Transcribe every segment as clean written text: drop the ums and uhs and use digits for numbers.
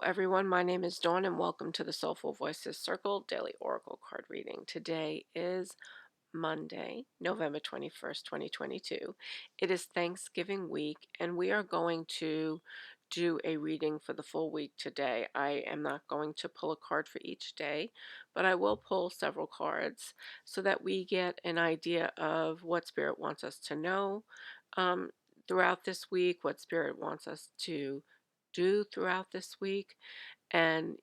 Everyone, my name is Dawn and welcome to the Soulful Voices Circle Daily Oracle Card Reading. Today is Monday, November 21st, 2022. It is Thanksgiving week and we are going to do a reading for the full week today. I am not going to pull a card for each day, but I will pull several cards so that we get an idea of what Spirit wants us to know um, throughout this week, what Spirit wants us to do throughout this week. And,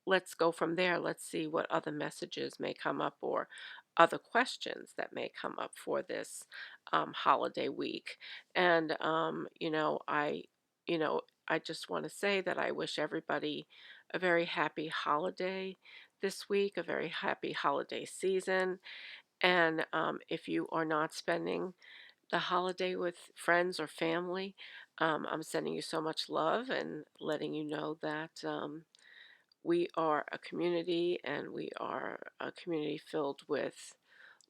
let's go from there. Let's see what other messages may come up or other questions that may come up for this holiday week. And, you know, I just want to say that I wish everybody a very happy holiday this week, a very happy holiday season. And if you are not spending the holiday with friends or family, I'm sending you so much love and letting you know that we are a community and we are a community filled with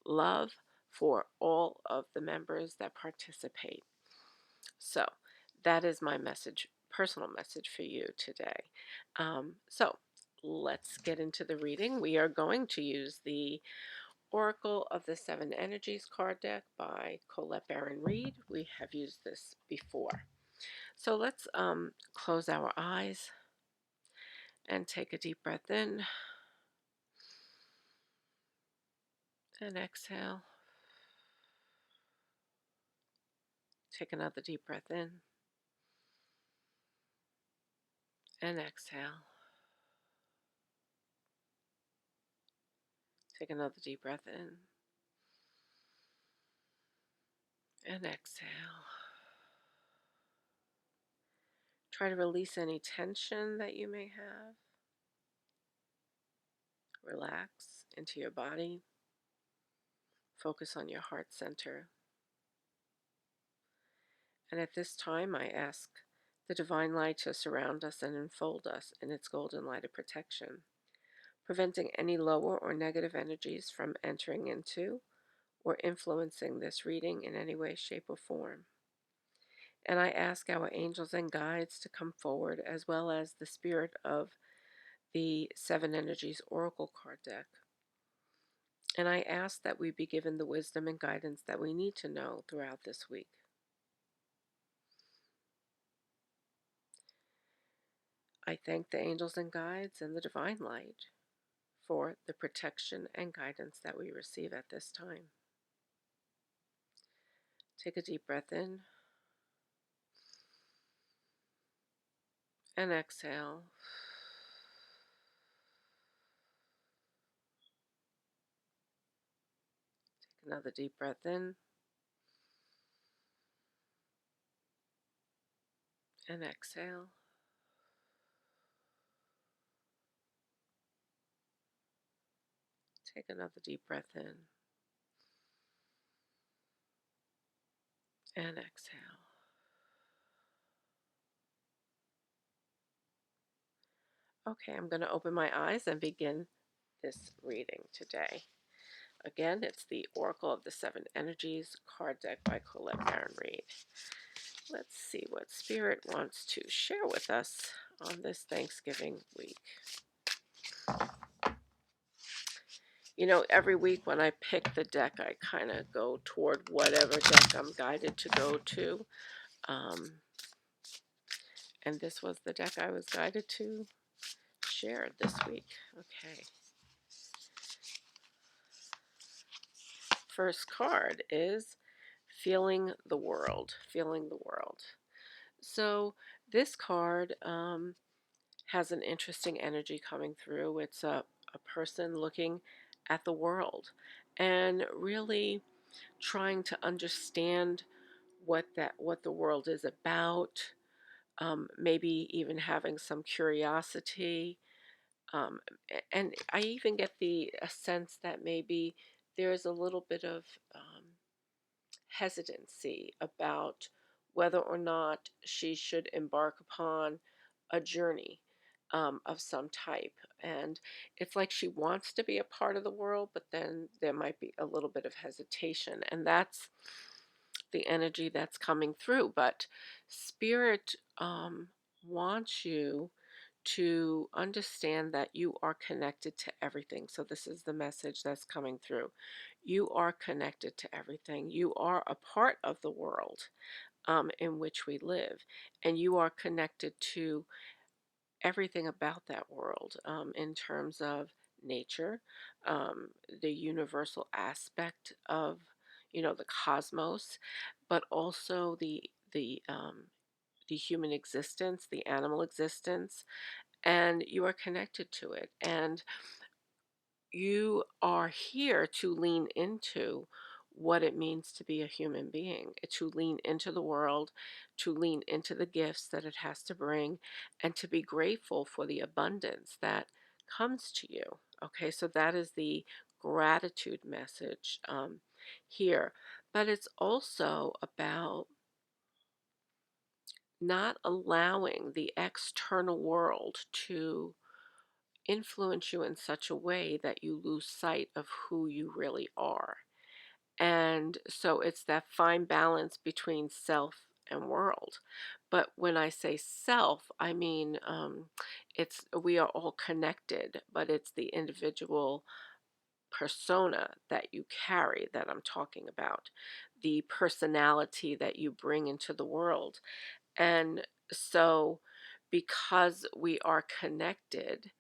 love for all of the members that participate. So that is my message, personal message for you today. So let's get into the reading. We are going to use the Oracle of the Seven Energies card deck by Colette Baron Reed. We have used this before. So let's close our eyes and take a deep breath in and exhale. Take another deep breath in and exhale. Take another deep breath in and exhale. Try to release any tension that you may have. Relax into your body. Focus on your heart center. And at this time, I ask the divine light to surround us and enfold us in its golden light of protection, preventing any lower or negative energies from entering into or influencing this reading in any way, shape, or form. And I ask our angels and guides to come forward, as well as the spirit of the Seven Energies Oracle card deck. And I ask that we be given the wisdom and guidance that we need to know throughout this week. I thank the angels and guides and the divine light for the protection and guidance that we receive at this time. Take a deep breath in and exhale. Take another deep breath in and exhale. Take another deep breath in and exhale. Okay, I'm going to open my eyes and begin this reading today. Again, it's the Oracle of the Seven Energies card deck by Colette Baron Reed. Let's see what Spirit wants to share with us on this Thanksgiving week. Every week when I pick the deck, I kind of go toward whatever deck I'm guided to go to. And this was the deck I was guided to share this week. Okay. First card is Feeling the World. Feeling the World. So this card has an interesting energy coming through. It's a person looking at the world and really trying to understand what the world is about. Maybe even having some curiosity. Um, and I even get a sense that maybe there's a little bit of hesitancy about whether or not she should embark upon a journey of some type. And it's like she wants to be a part of the world, but then there might be a little bit of hesitation. And that's the energy that's coming through. But Spirit wants you to understand that you are connected to everything. So, this is the message that's coming through. You are connected to everything. You are a part of the world in which we live, and you are connected to everything about that world in terms of nature, um, the universal aspect of the cosmos, but also the human existence, the animal existence, and you are connected to it. And you are here to lean into what it means to be a human being, to lean into the world, to lean into the gifts that it has to bring, and to be grateful for the abundance that comes to you. Okay, so that is the gratitude message here. But it's also about not allowing the external world to influence you in such a way that you lose sight of who you really are. And so it's that fine balance between self and world. But when I say self, I mean it's we are all connected, but it's the individual persona that you carry that I'm talking about, the personality that you bring into the world. And so because we are connected,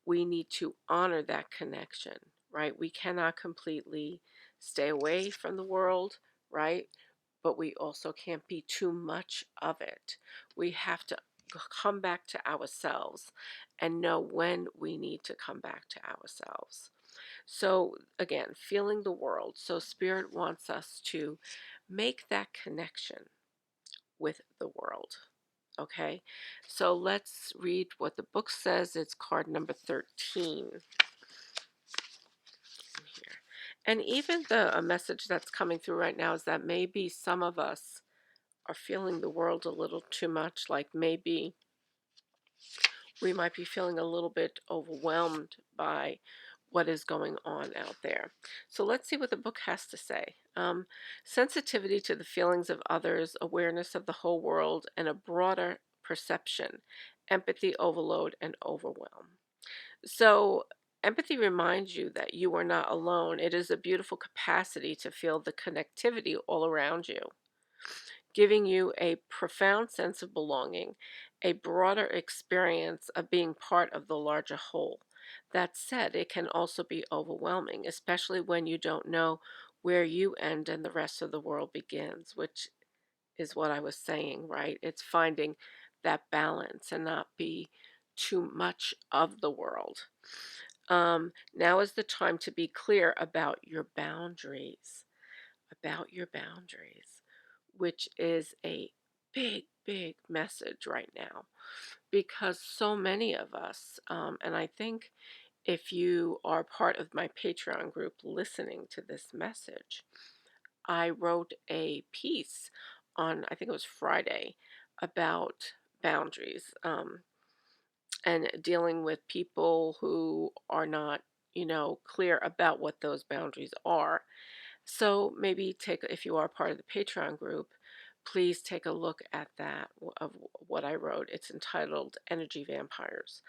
we need to honor that connection, right? We cannot completely stay away from the world, right? But we also can't be too much of it. We have to come back to ourselves and know when we need to come back to ourselves. So, again, feeling the world. So, Spirit wants us to make that connection with the world. Okay, so let's read what the book says. It's card number 13 here. And even the a message that's coming through right now is that maybe some of us are feeling the world a little too much, like maybe we might be feeling a little bit overwhelmed by what is going on out there. So let's see what the book has to say. Sensitivity to the feelings of others, awareness of the whole world, and a broader perception, empathy overload, and overwhelm. So, empathy reminds you that you are not alone. It is a beautiful capacity to feel the connectivity all around you, giving you a profound sense of belonging, a broader experience of being part of the larger whole. That said, it can also be overwhelming, especially when you don't know where you end and the rest of the world begins, which is what I was saying, right? It's finding that balance and not be too much of the world. Now is the time to be clear about your boundaries, which is a big, big message right now because so many of us, and I think if you are part of my Patreon group listening to this message, I wrote a piece on, I think it was Friday, about boundaries and dealing with people who are not, clear about what those boundaries are. So maybe if you are part of the Patreon group, please take a look at that of what I wrote. It's entitled Energy Vampires.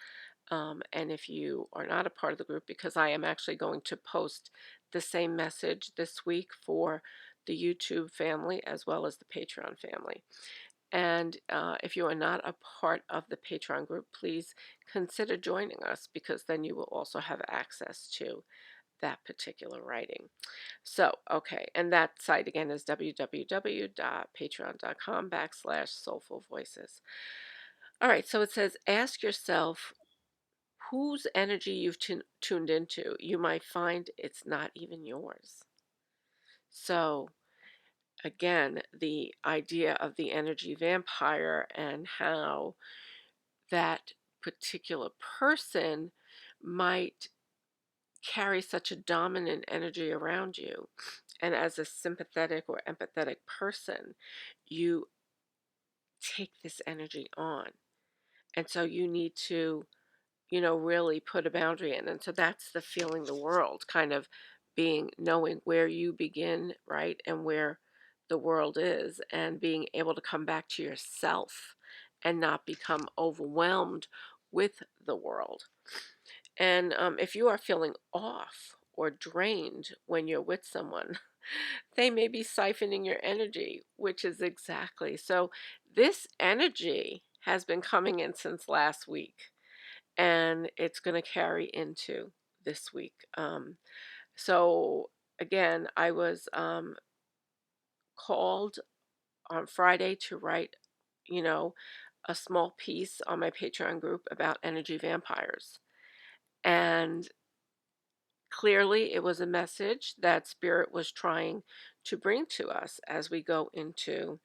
And if you are not a part of the group, because I am actually going to post the same message this week for the YouTube family as well as the Patreon family. And if you are not a part of the Patreon group, please consider joining us because then you will also have access to that particular writing. So, okay, and that site again is www.patreon.com/soulful voices. All right, so it says, ask yourself whose energy you've tuned into. You might find it's not even yours. So, again, the idea of the energy vampire and how that particular person might carry such a dominant energy around you. And as a sympathetic or empathetic person, you take this energy on. And so you need to, really put a boundary in. And so that's the feeling the world, kind of knowing where you begin, right? And where the world is, and being able to come back to yourself and not become overwhelmed with the world. And if you are feeling off or drained when you're with someone, they may be siphoning your energy, which is exactly so. This energy has been coming in since last week, and it's going to carry into this week. So, again, I was called on Friday to write, you know, a small piece on my Patreon group about energy vampires. And clearly, it was a message that Spirit was trying to bring to us as we go into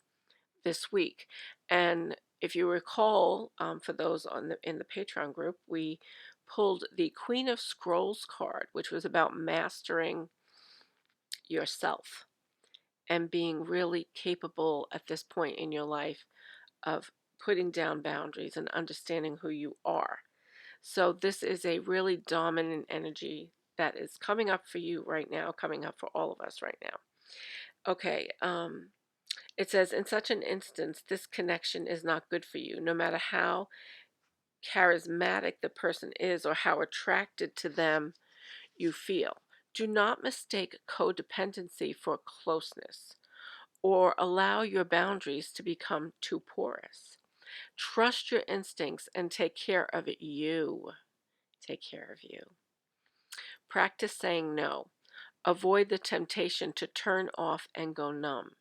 this week. And if you recall, for those in the Patreon group, we pulled the Queen of Scrolls card, which was about mastering yourself and being really capable at this point in your life of putting down boundaries and understanding who you are. So this is a really dominant energy that is coming up for you right now, coming up for all of us right now. Okay, it says, in such an instance, this connection is not good for you, no matter how charismatic the person is or how attracted to them you feel. Do not mistake codependency for closeness or allow your boundaries to become too porous. Trust your instincts and take care of you. Take care of you. Practice saying no. Avoid the temptation to turn off and go numb.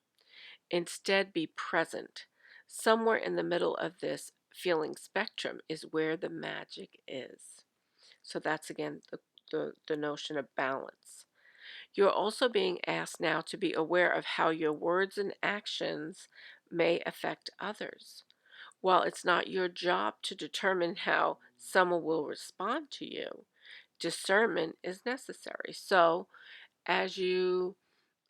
Instead, be present. Somewhere in the middle of this feeling spectrum is where the magic is. So that's again the notion of balance. You're also being asked now to be aware of how your words and actions may affect others. While it's not your job to determine how someone will respond to you, discernment is necessary. So, as you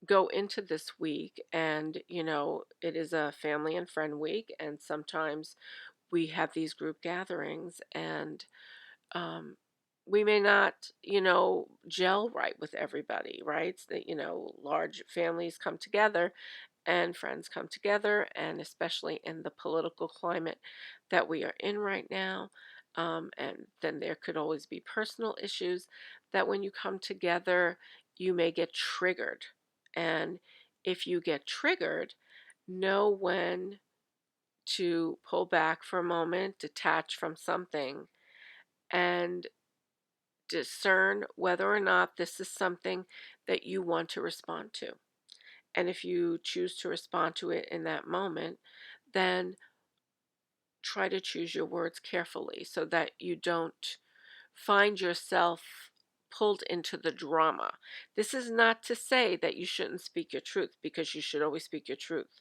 go into this week, and it is a family and friend week, and sometimes we have these group gatherings, and um, we may not, gel right with everybody, right? So that, large families come together and friends come together, and especially in the political climate that we are in right now. And then there could always be personal issues that when you come together, you may get triggered. And if you get triggered, know when to pull back for a moment, detach from something, and discern whether or not this is something that you want to respond to. And if you choose to respond to it in that moment, then try to choose your words carefully so that you don't find yourself pulled into the drama. This is not to say that you shouldn't speak your truth, because you should always speak your truth,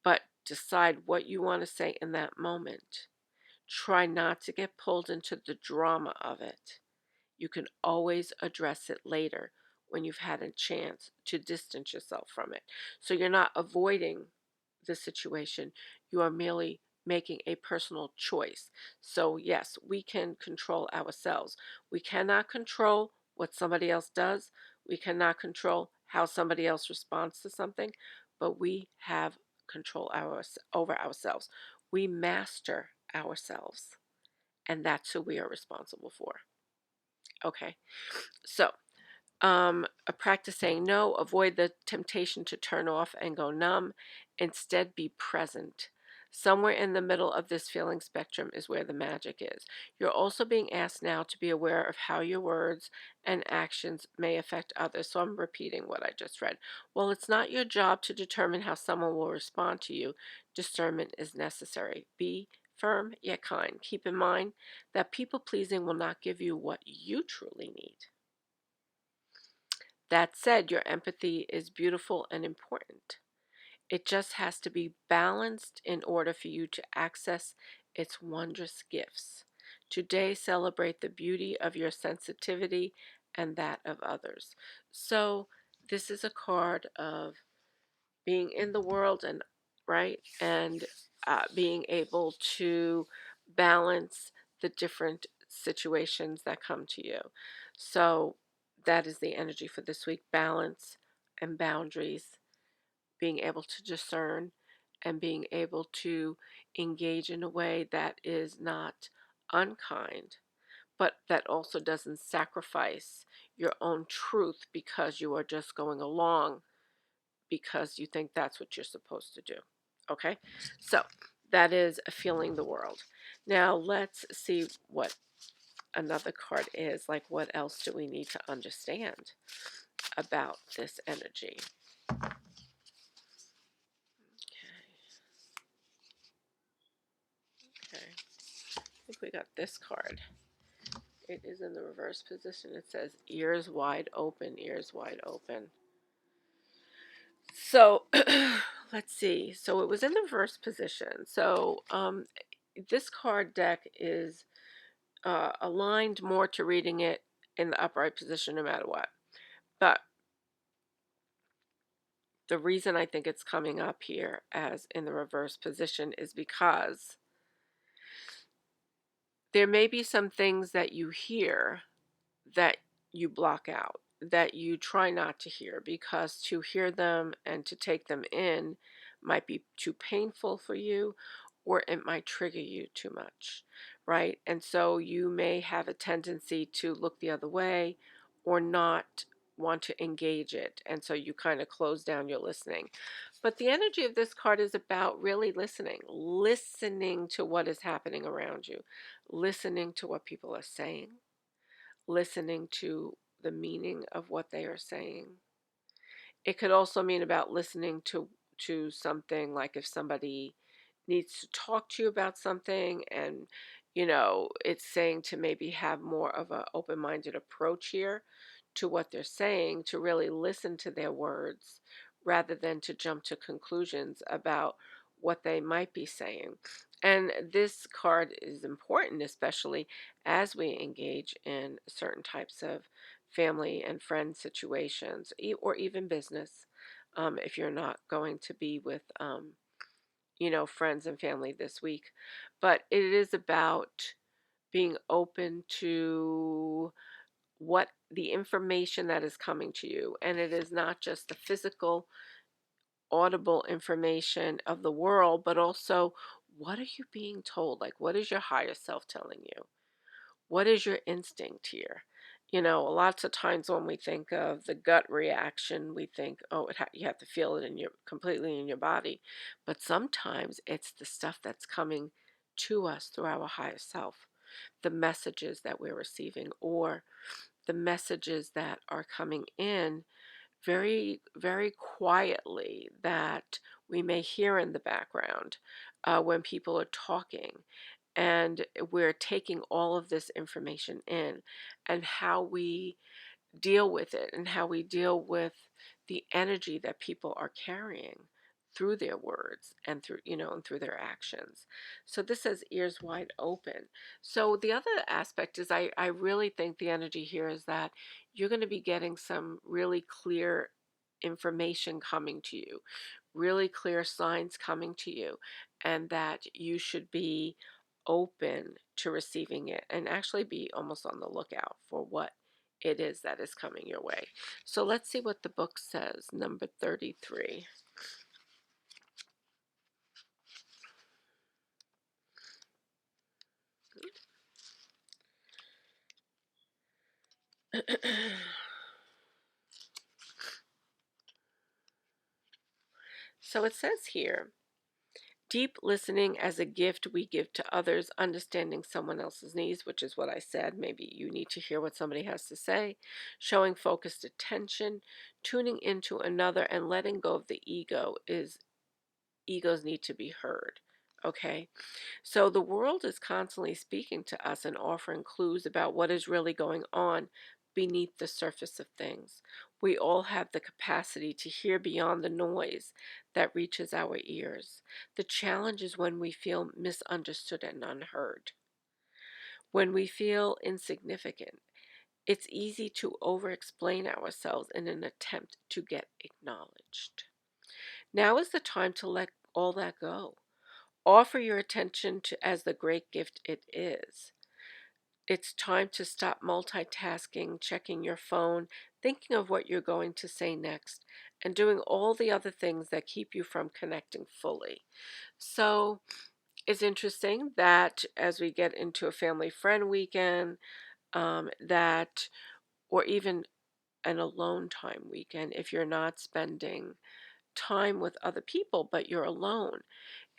but decide what you want to say in that moment. Try not to get pulled into the drama of it. You can always address it later when you've had a chance to distance yourself from it. So you're not avoiding the situation, you are merely making a personal choice. So, yes, we can control ourselves. We cannot control what somebody else does, we cannot control how somebody else responds to something, but we have control over ourselves. We master ourselves, and that's who we are responsible for. Okay, so a practice saying no, avoid the temptation to turn off and go numb. Instead, be present. Somewhere in the middle of this feeling spectrum is where the magic is. You're also being asked now to be aware of how your words and actions may affect others. So I'm repeating what I just read. While it's not your job to determine how someone will respond to you, discernment is necessary. Be firm yet kind. Keep in mind that people pleasing will not give you what you truly need. That said, your empathy is beautiful and important. It just has to be balanced in order for you to access its wondrous gifts. Today, celebrate the beauty of your sensitivity and that of others. So, this is a card of being in the world, and right, and being able to balance the different situations that come to you. So that is the energy for this week: balance and boundaries, being able to discern and being able to engage in a way that is not unkind, but that also doesn't sacrifice your own truth because you are just going along because you think that's what you're supposed to do. Okay? So that is feeling the world. Now let's see what another card is. Like, what else do we need to understand about this energy? Okay. I think we got this card. It is in the reverse position. It says ears wide open, ears wide open. So let's see. So it was in the reverse position. So this card deck is aligned more to reading it in the upright position no matter what. But the reason I think it's coming up here as in the reverse position is because there may be some things that you hear that you block out, that you try not to hear, because to hear them and to take them in might be too painful for you, or it might trigger you too much, right? And so you may have a tendency to look the other way or not want to engage it. And so you kind of close down your listening. But the energy of this card is about really listening, listening to what is happening around you, listening to what people are saying, listening to the meaning of what they are saying. It could also mean about listening to something, like if somebody needs to talk to you about something and it's saying to maybe have more of an open-minded approach here to what they're saying, to really listen to their words rather than to jump to conclusions about what they might be saying. And this card is important, especially as we engage in certain types of family and friend situations, or even business. If you're not going to be with friends and family this week. But it is about being open to what the information that is coming to you. And it is not just the physical, audible information of the world, but also what are you being told? Like, what is your higher self telling you? What is your instinct here? Lots of times when we think of the gut reaction, we think, oh, you have to feel it in your completely in your body. But sometimes it's the stuff that's coming to us through our higher self, the messages that we're receiving, or the messages that are coming in very, very quietly that we may hear in the background when people are talking. And we're taking all of this information in, and how we deal with it and how we deal with the energy that people are carrying through their words and through their actions. So this says ears wide open. So the other aspect is I really think the energy here is that you're going to be getting some really clear information coming to you, really clear signs coming to you, and that you should be open to receiving it and actually be almost on the lookout for what it is that is coming your way. So let's see what the book says. Number 33. So it says here, deep listening as a gift we give to others, understanding someone else's needs, which is what I said. Maybe you need to hear what somebody has to say, showing focused attention, tuning into another, and letting go of the egos need to be heard. Okay? So the world is constantly speaking to us and offering clues about what is really going on beneath the surface of things. We all have the capacity to hear beyond the noise that reaches our ears. The challenge is when we feel misunderstood and unheard. When we feel insignificant, it's easy to over explain ourselves in an attempt to get acknowledged. Now is the time to let all that go. Offer your attention to as the great gift it is. It's time to stop multitasking, checking your phone, thinking of what you're going to say next, and doing all the other things that keep you from connecting fully. So It's interesting that as we get into a family friend weekend, that or even an alone time weekend, if you're not spending time with other people but you're alone,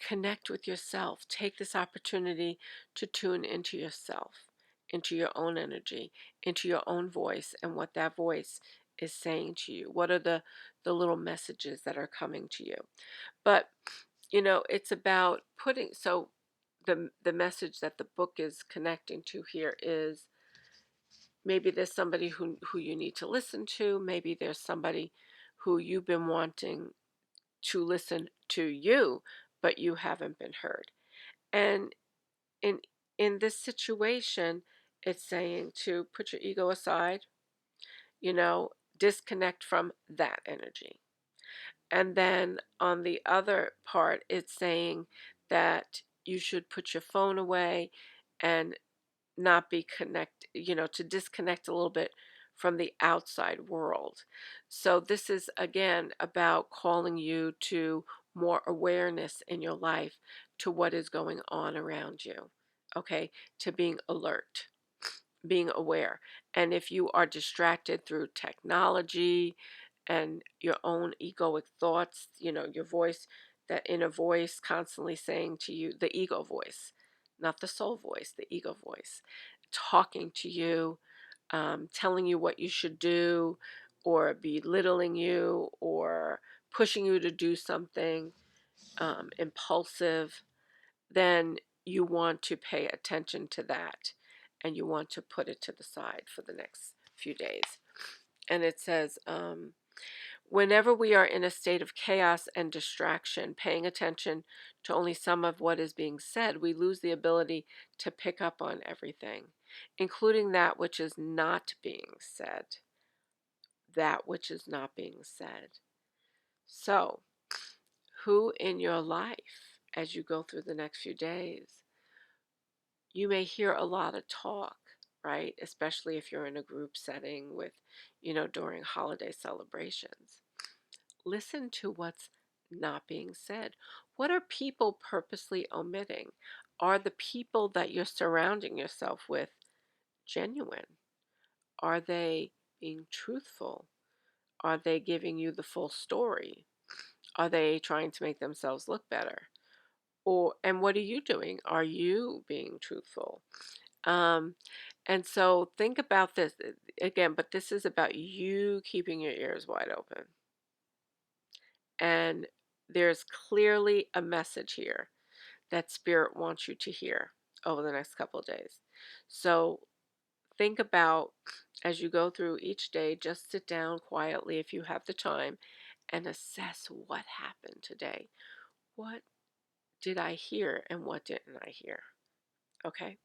connect with yourself. Take this opportunity to tune into yourself, into your own energy, into your own voice, and what that voice is saying to you. What are the little messages that are coming to you? But it's about putting, so the message that the book is connecting to here is, maybe there's somebody who you need to listen to. Maybe there's somebody who you've been wanting to listen to you, but you haven't been heard. And in in this situation, it's saying to put your ego aside, you know, disconnect from that energy. And then on the other part, it's saying that you should put your phone away and not be to disconnect a little bit from the outside world. So this is again about calling you to more awareness in your life to what is going on around you. Okay, to being alert, being aware. And if you are distracted through technology and your own egoic thoughts, your voice, that inner voice constantly saying to you, the ego voice, not the soul voice, the ego voice, talking to you, telling you what you should do, or belittling you, or pushing you to do something impulsive, then you want to pay attention to that and you want to put it to the side for the next few days. And it says, whenever we are in a state of chaos and distraction, paying attention to only some of what is being said, we lose the ability to pick up on everything, including that which is not being said. That which is not being said. So, who in your life, as you go through the next few days, you may hear a lot of talk, right? Especially if you're in a group setting with, during holiday celebrations. Listen to what's not being said. What are people purposely omitting? Are the people that you're surrounding yourself with genuine? Are they being truthful? Are they giving you the full story? Are they trying to make themselves look better? And what are you doing? Are you being truthful? Um, and so think about this again, but this is about you keeping your ears wide open. And there's clearly a message here that Spirit wants you to hear over the next couple of days. So think about, as you go through each day, just sit down quietly if you have the time and assess what happened today. What did I hear and what didn't I hear? Okay.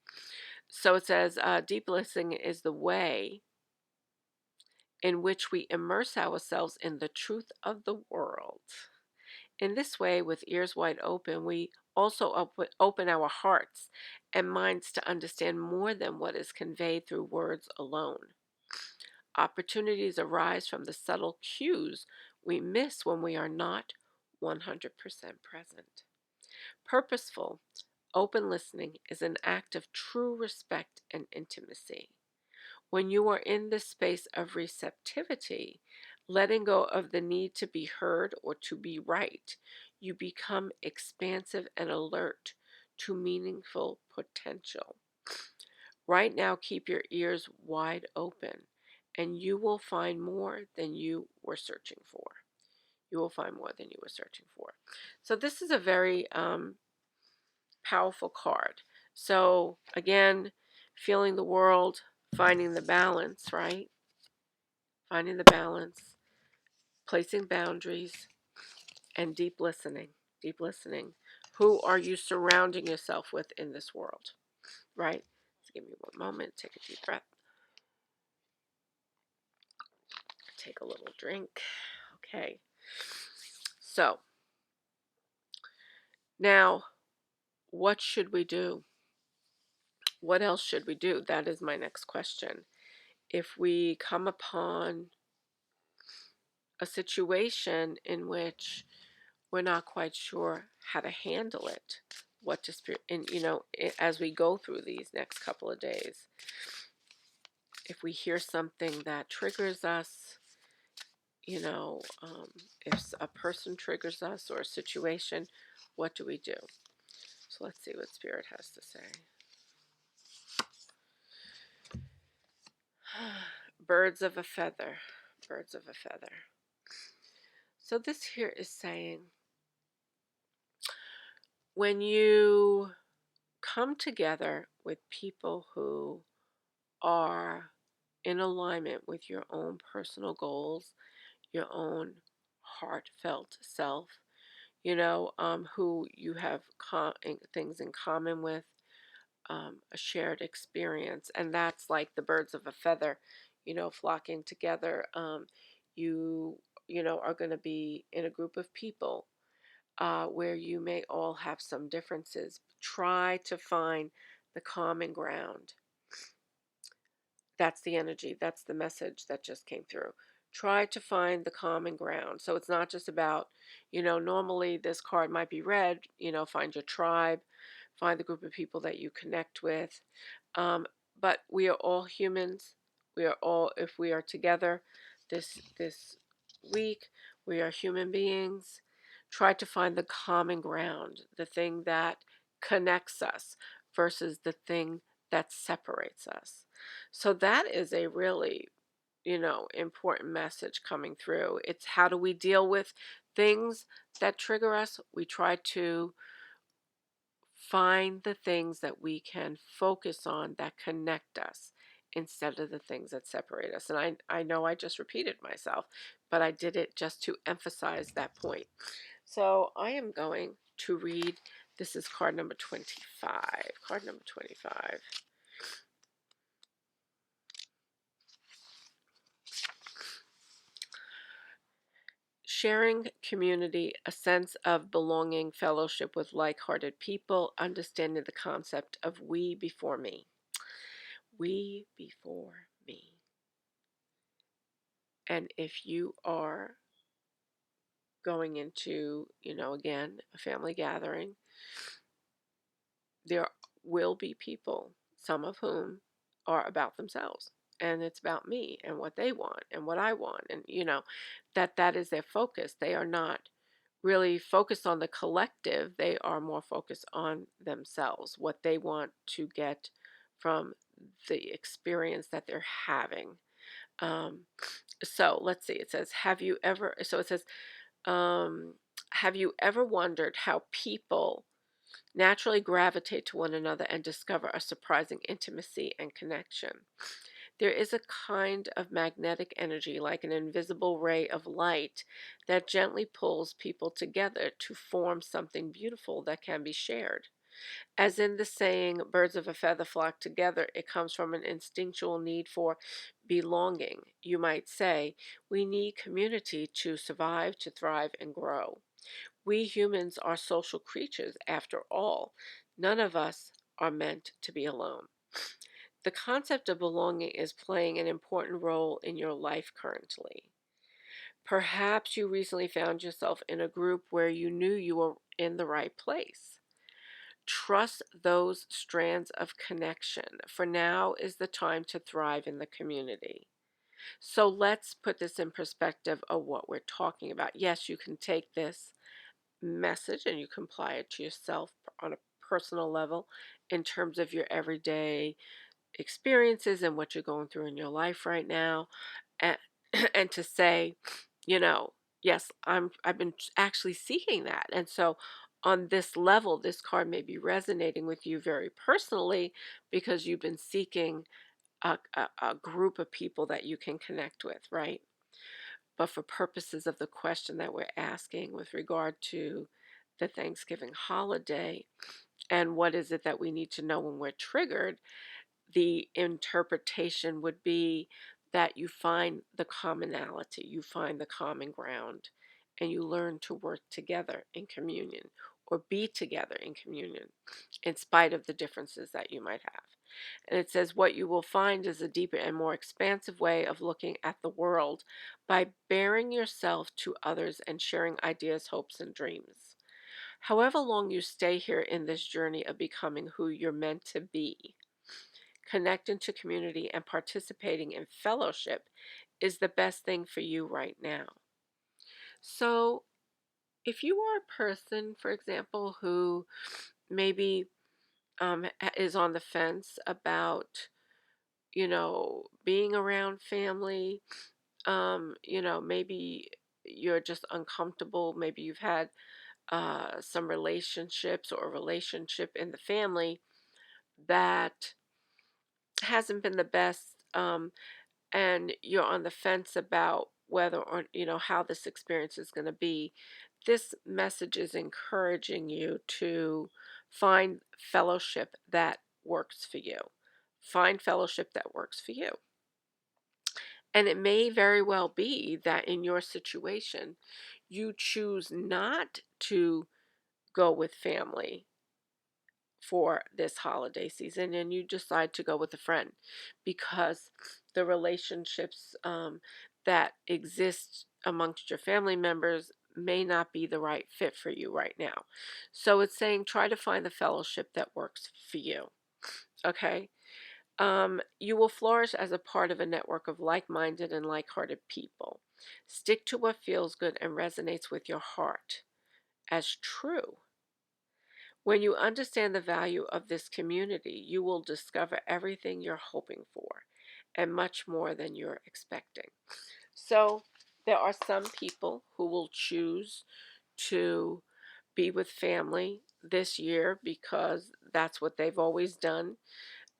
So it says, deep listening is the way in which we immerse ourselves in the truth of the world. In this way, with ears wide open, we also open our hearts and minds to understand more than what is conveyed through words alone. Opportunities arise from the subtle cues we miss when we are not 100% present. Purposeful, open listening is an act of true respect and intimacy. When you are in this space of receptivity, letting go of the need to be heard or to be right, you become expansive and alert to meaningful potential. Right now, keep your ears wide open, and you will find more than you were searching for. You will find more than you were searching for. So, this is a very powerful card. So, again, feeling the world, finding the balance, right? Finding the balance, placing boundaries, and deep listening. Deep listening. Who are you surrounding yourself with in this world, right? So give me one moment, take a deep breath, take a little drink. Okay. So, now, what should we do? What else should we do? That is my next question. If we come upon a situation in which we're not quite sure how to handle it, what to spirit, and as we go through these next couple of days, if we hear something that triggers us, you know, if a person triggers us or a situation, what do we do? So let's see what Spirit has to say. Birds of a feather, birds of a feather. So this here is saying, when you come together with people who are in alignment with your own personal goals, your own heartfelt self, who you have things in common with, a shared experience, and that's like the birds of a feather, flocking together. You, are going to be in a group of people where you may all have some differences. Try to find the common ground. That's the energy. That's the message that just came through. Try to find the common ground. So it's not just about, normally this card might be red, find your tribe, find the group of people that you connect with. Um, but we are all humans. We are all, if we are together this week, we are human beings. Try to find the common ground, the thing that connects us versus the thing that separates us. So that is a really, important message coming through. It's how do we deal with things that trigger us? We try to find the things that we can focus on that connect us instead of the things that separate us. And I know I just repeated myself, but I did it just to emphasize that point. So I am going to read, this is card number 25. Card number 25. Sharing community, a sense of belonging, fellowship with like-hearted people, understanding the concept of we before me. We before me. And if you are going into, again, a family gathering, there will be people, some of whom are about themselves. And it's about me and what they want and what I want. And, that is their focus. They are not really focused on the collective. They are more focused on themselves, what they want to get from the experience that they're having. Um, so let's see. It says, have you ever, so it says, um, have you ever wondered how people naturally gravitate to one another and discover a surprising intimacy and connection? There is a kind of magnetic energy, like an invisible ray of light, that gently pulls people together to form something beautiful that can be shared. As in the saying, birds of a feather flock together, it comes from an instinctual need for belonging. You might say, we need community to survive, to thrive, and grow. We humans are social creatures, after all. None of us are meant to be alone. The concept of belonging is playing an important role in your life currently. Perhaps you recently found yourself in a group where you knew you were in the right place. Trust those strands of connection, for now is the time to thrive in the community. So let's put this in perspective of what we're talking about. Yes, you can take this message and you can apply it to yourself on a personal level in terms of your everyday experiences and what you're going through in your life right now, and and to say, you know yes, I've been actually seeking that. And so on this level, this card may be resonating with you very personally because you've been seeking a group of people that you can connect with, right? But for purposes of the question that we're asking with regard to the Thanksgiving holiday, and what is it that we need to know when we're triggered, the interpretation would be that you find the commonality, you find the common ground, and you learn to work together in communion or be together in communion in spite of the differences that you might have. And it says, what you will find is a deeper and more expansive way of looking at the world by bearing yourself to others and sharing ideas, hopes, and dreams. However long you stay here in this journey of becoming who you're meant to be, connecting to community and participating in fellowship is the best thing for you right now. So, if you are a person, for example, who maybe is on the fence about, being around family, maybe you're just uncomfortable, maybe you've had some relationships or a relationship in the family that hasn't been the best, and you're on the fence about whether or how this experience is going to be. This message is encouraging you to find fellowship that works for you. Find fellowship that works for you. And it may very well be that in your situation, you choose not to go with family for this holiday season and you decide to go with a friend because the relationships that exist amongst your family members may not be the right fit for you right now. So it's saying try to find the fellowship that works for you. Okay. You will flourish as a part of a network of like minded and like hearted people. Stick to what feels good and resonates with your heart as true. When you understand the value of this community, you will discover everything you're hoping for and much more than you're expecting. So, there are some people who will choose to be with family this year because that's what they've always done.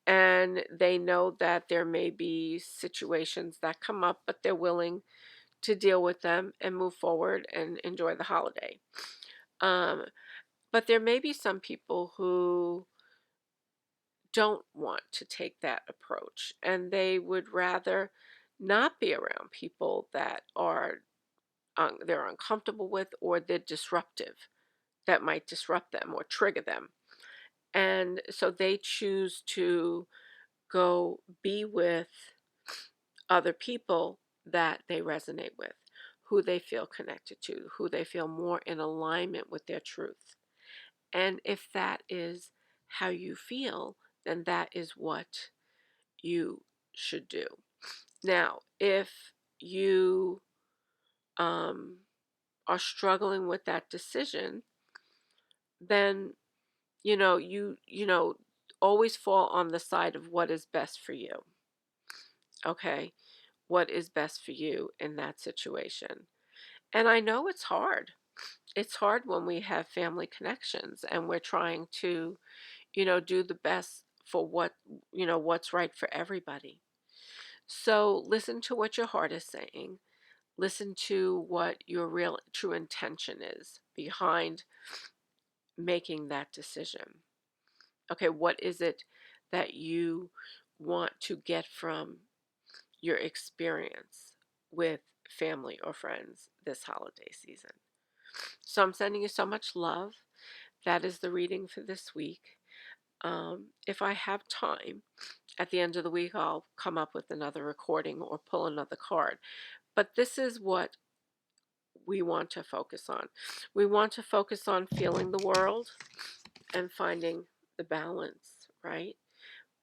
And they know that there may be situations that come up, but they're willing to deal with them and move forward and enjoy the holiday. Um, but there may be some people who don't want to take that approach and they would rather not be around people that they're uncomfortable with or they're disruptive, that might disrupt them or trigger them, and so they choose to go be with other people that they resonate with, who they feel connected to, who they feel more in alignment with their truth. And if that is how you feel, then that is what you should do. Now, if you um, are struggling with that decision, then you always fall on the side of what is best for you. Okay, what is best for you in that situation? And I know it's hard. It's hard when we have family connections and we're trying to, do the best for what's right for everybody. So listen to what your heart is saying. Listen to what your real true intention is behind making that decision. Okay, what is it that you want to get from your experience with family or friends this holiday season? So I'm sending you so much love. That is the reading for this week. If I have time at the end of the week, I'll come up with another recording or pull another card. But this is what we want to focus on. We want to focus on feeling the world and finding the balance, right?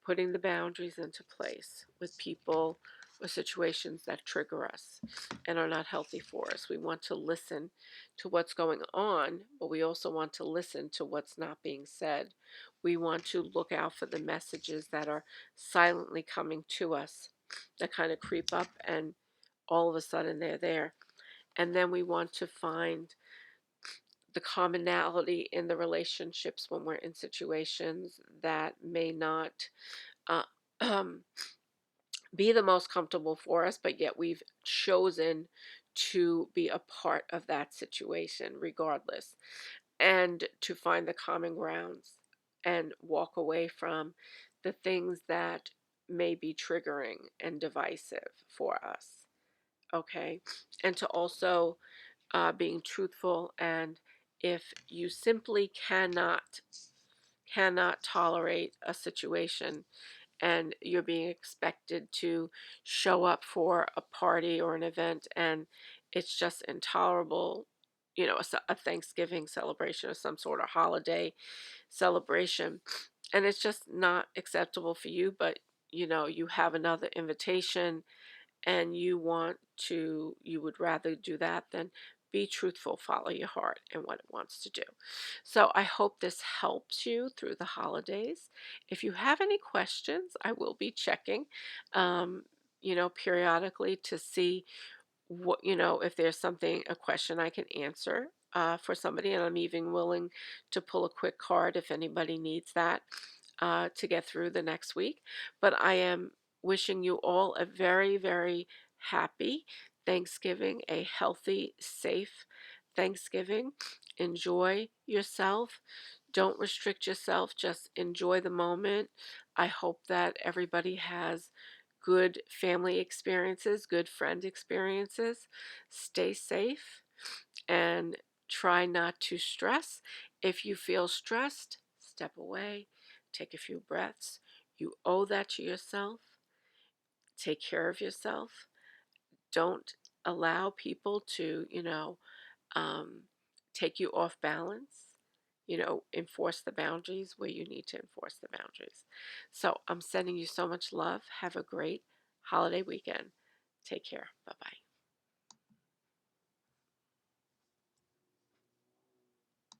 Putting the boundaries into place with people or situations that trigger us and are not healthy for us. We want to listen to what's going on, but we also want to listen to what's not being said. We want to look out for the messages that are silently coming to us that kind of creep up and all of a sudden they're there. And then we want to find the commonality in the relationships when we're in situations that may not uh, um, be the most comfortable for us, but yet we've chosen to be a part of that situation regardless, and to find the common grounds and walk away from the things that may be triggering and divisive for us. Okay, and to also being truthful, and if you simply cannot tolerate a situation and you're being expected to show up for a party or an event and it's just intolerable, a Thanksgiving celebration or some sort of holiday celebration, and it's just not acceptable for you, but you have another invitation and you would rather do that, then be truthful, follow your heart and what it wants to do. So I hope this helps you through the holidays. If you have any questions, I will be checking, um, periodically to see if there's a question I can answer for somebody, and I'm even willing to pull a quick card if anybody needs that to get through the next week. But I am wishing you all a very, very happy Thanksgiving, a healthy, safe Thanksgiving. Enjoy yourself. Don't restrict yourself, just enjoy the moment. I hope that everybody has good family experiences, good friend experiences. Stay safe and try not to stress. If you feel stressed, step away, take a few breaths. You owe that to yourself. Take care of yourself. Don't allow people to, um, take you off balance. Enforce the boundaries where you need to enforce the boundaries. So I'm sending you so much love. Have a great holiday weekend. Take care. Bye bye.